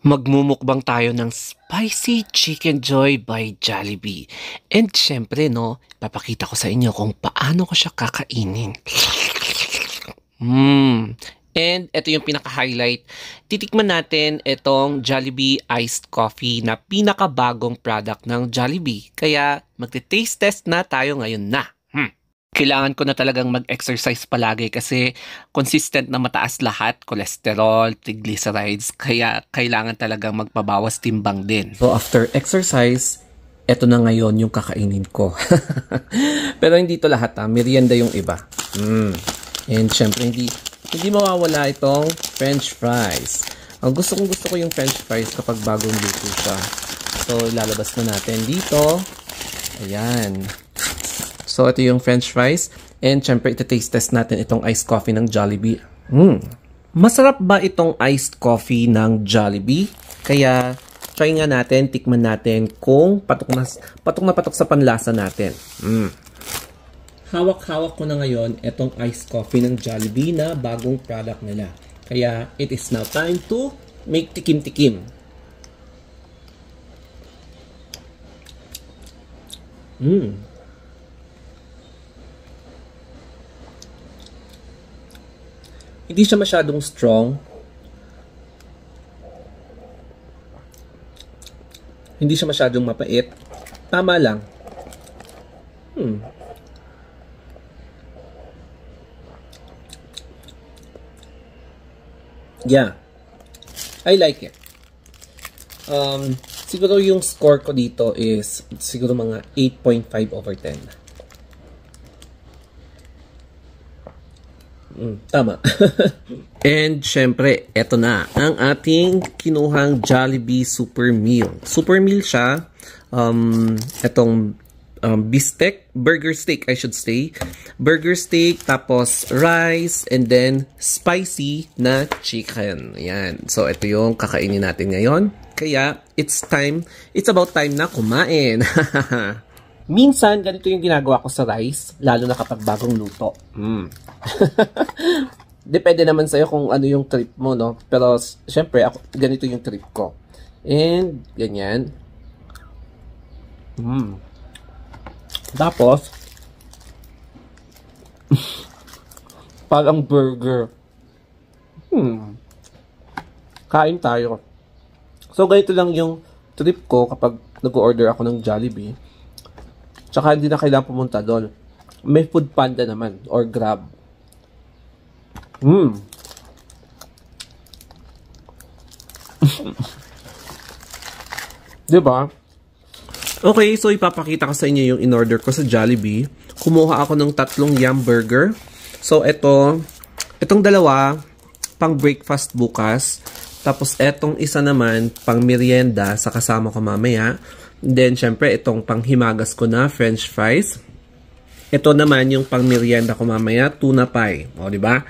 Magmumukbang tayo ng Spicy Chicken Joy by Jollibee. And syempre, no, papakita ko sa inyo kung paano ko siya kakainin. And ito yung pinaka-highlight. Titikman natin itong Jollibee Iced Coffee na pinakabagong product ng Jollibee. Kaya magte-taste test na tayo ngayon na. Kailangan ko na talagang mag-exercise palagi kasi consistent na mataas lahat, cholesterol, triglycerides, kaya kailangan talagang magpabawas timbang din. So after exercise, eto na ngayon yung kakainin ko. Pero hindi to lahat merienda yung iba. And syempre hindi mawawala itong french fries. Ang gusto ko yung french fries kapag bagong luto siya. So ilalabas na natin dito. Ayan. So, ito yung french fries. And, syempre, iti-taste test natin itong iced coffee ng Jollibee. Masarap ba itong iced coffee ng Jollibee? Kaya, try nga natin, tikman natin kung patok na patok sa panlasa natin. Hawak-hawak ko na ngayon itong iced coffee ng Jollibee na bagong product nila. Kaya, it is now time to make tikim-tikim. Hindi siya masyadong strong. Hindi siya masyadong mapait. Tama lang. Yeah. I like it. Siguro yung score ko dito is siguro mga 8.5 over 10. Tama. And syempre, eto na ang ating kinuhang Jollibee Super Meal. Super Meal siya. Etong beefsteak, burger steak I should say. Burger steak, tapos rice, and then spicy na chicken. Ayan. So, ito yung kakainin natin ngayon. Kaya, it's about time na kumain. Minsan, ganito yung ginagawa ko sa rice, lalo na kapag bagong luto. Depende naman sa'yo kung ano yung trip mo, no? Pero, syempre, ako, ganito yung trip ko. And, ganyan. Tapos, parang burger. Kain tayo. So, ganito lang yung trip ko kapag nag-order ako ng Jollibee. Tsaka hindi na kailangan pumunta doon. May Food Panda naman or Grab. Diba? Okay, so ipapakita ko sa inyo yung in-order ko sa Jollibee. Kumuha ako ng 3 yum burger. So, itong dalawa, pang breakfast bukas. Tapos, etong isa naman, pang merienda sa kasama ko mamaya. Then, syempre, itong panghimagas ko na french fries. Ito naman yung pang merienda ko mamaya, tuna pie. O, diba?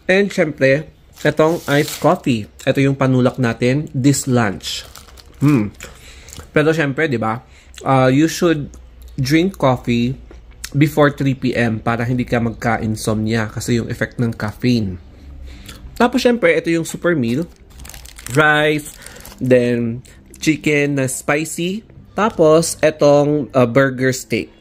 And, syempre, itong iced coffee. Ito yung panulak natin, this lunch. Pero, syempre, diba? You should drink coffee before 3 p.m. para hindi ka magka-insomnia kasi yung effect ng caffeine. Tapos, syempre, ito yung super meal. Rice, then chicken na spicy. Tapos, etong burger steak.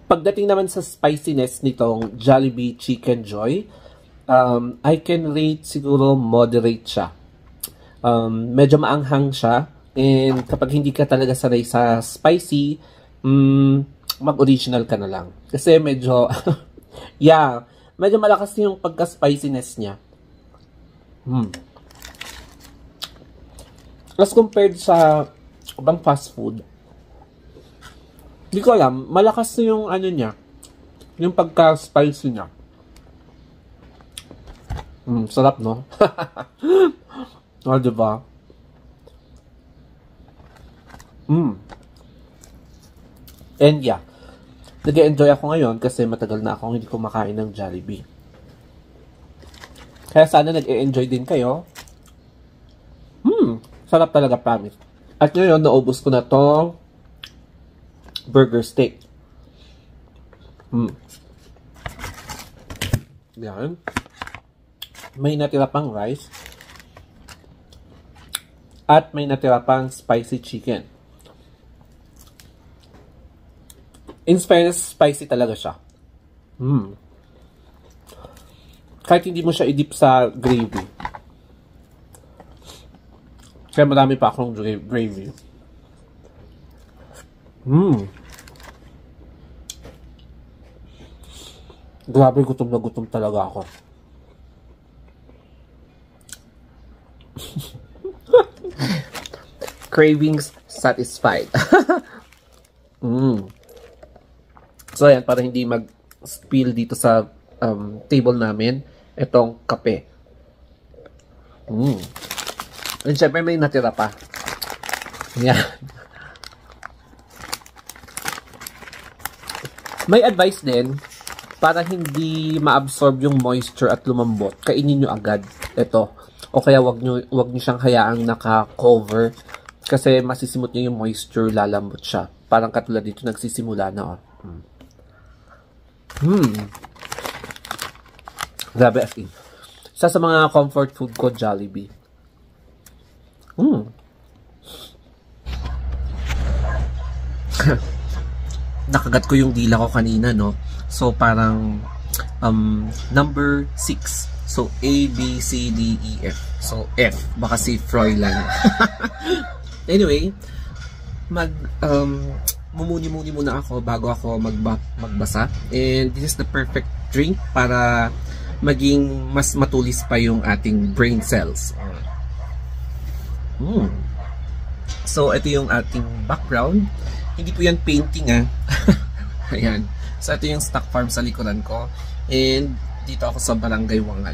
Pagdating naman sa spiciness nitong Jollibee Chicken Joy, I can rate siguro moderate siya. Medyo maanghang siya. And kapag hindi ka talaga sanay sa spicy, mag-original ka na lang. Kasi medyo, yeah, medyo malakas yung pagka-spiciness niya. Mm. As compared sa ibang fast food, hindi ko alam, malakas na yung ano niya, yung pagka-spicy niya. Sarap, no? O, diba? And yeah, nag-enjoy ako ngayon kasi matagal na akong hindi kumakain ng Jollibee. Kaya sana nag-enjoy din kayo. Sarap talaga, promise. At ngayon, naubos ko na to burger steak. Yan. May natira pang rice. At may natira pang spicy chicken. In fairness, spicy talaga siya. Kahit hindi mo siya i-dip sa gravy. Kaya marami pa akong gravy. Grabe, gutom na gutom talaga ako. Cravings satisfied. So, ayan, para hindi mag-spill dito sa table namin, itong kape. And syempre, may natira pa. Ayan. May advice din, para hindi ma-absorb yung moisture at lumambot, kainin nyo agad ito. O kaya wag nyo siyang hayaang naka-cover kasi masisimot nyo yung moisture, lalambot siya. Parang katulad dito, nagsisimula na. Grabe as in. Isa sa mga comfort food ko, Jollibee. Nakagat ko yung dila ko kanina, no? So, parang number 6. So, A, B, C, D, E, F. So, F. Baka si Froilan. Anyway, mumuni-muni muna ako bago ako magbasa. And this is the perfect drink para maging mas matulis pa yung ating brain cells. So, ito yung ating background. Hindi po yan painting, Ayan. So, ito yung stock farm sa likuran ko. And, dito ako sa Barangay Wangal.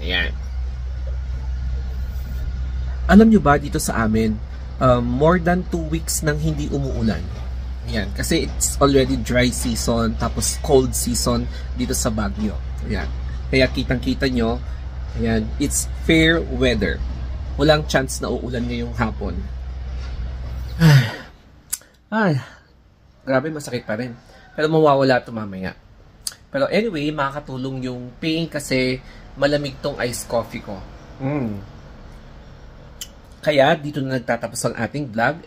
Ayan. Alam nyo ba, dito sa amin, more than 2 weeks nang hindi umuulan. Ayan. Kasi it's already dry season, tapos cold season dito sa Baguio. Ayan. Kaya kitang-kita nyo, ayan, it's fair weather. Walang chance na uulan ngayong hapon. Ay, grabe, masakit pa rin. Pero mawawala ito mamaya. Pero anyway, makakatulong yung pain kasi malamig tong iced coffee ko. Kaya dito na nagtatapos ang ating vlog.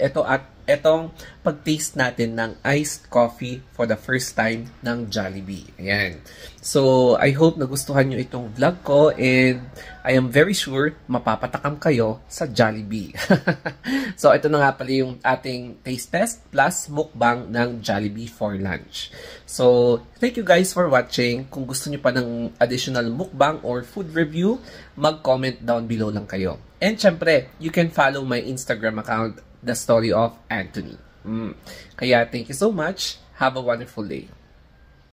Etong pag-taste natin ng iced coffee for the first time ng Jollibee. Ayan. So, I hope nagustuhan nyo itong vlog ko and I am very sure mapapatakam kayo sa Jollibee. So, ito na nga pala yung ating taste test plus mukbang ng Jollibee for lunch. So, thank you guys for watching. Kung gusto nyo pa ng additional mukbang or food review, mag-comment down below lang kayo. And syempre, you can follow my Instagram account, The Story of Anthony. Kaya thank you so much. Have a wonderful day.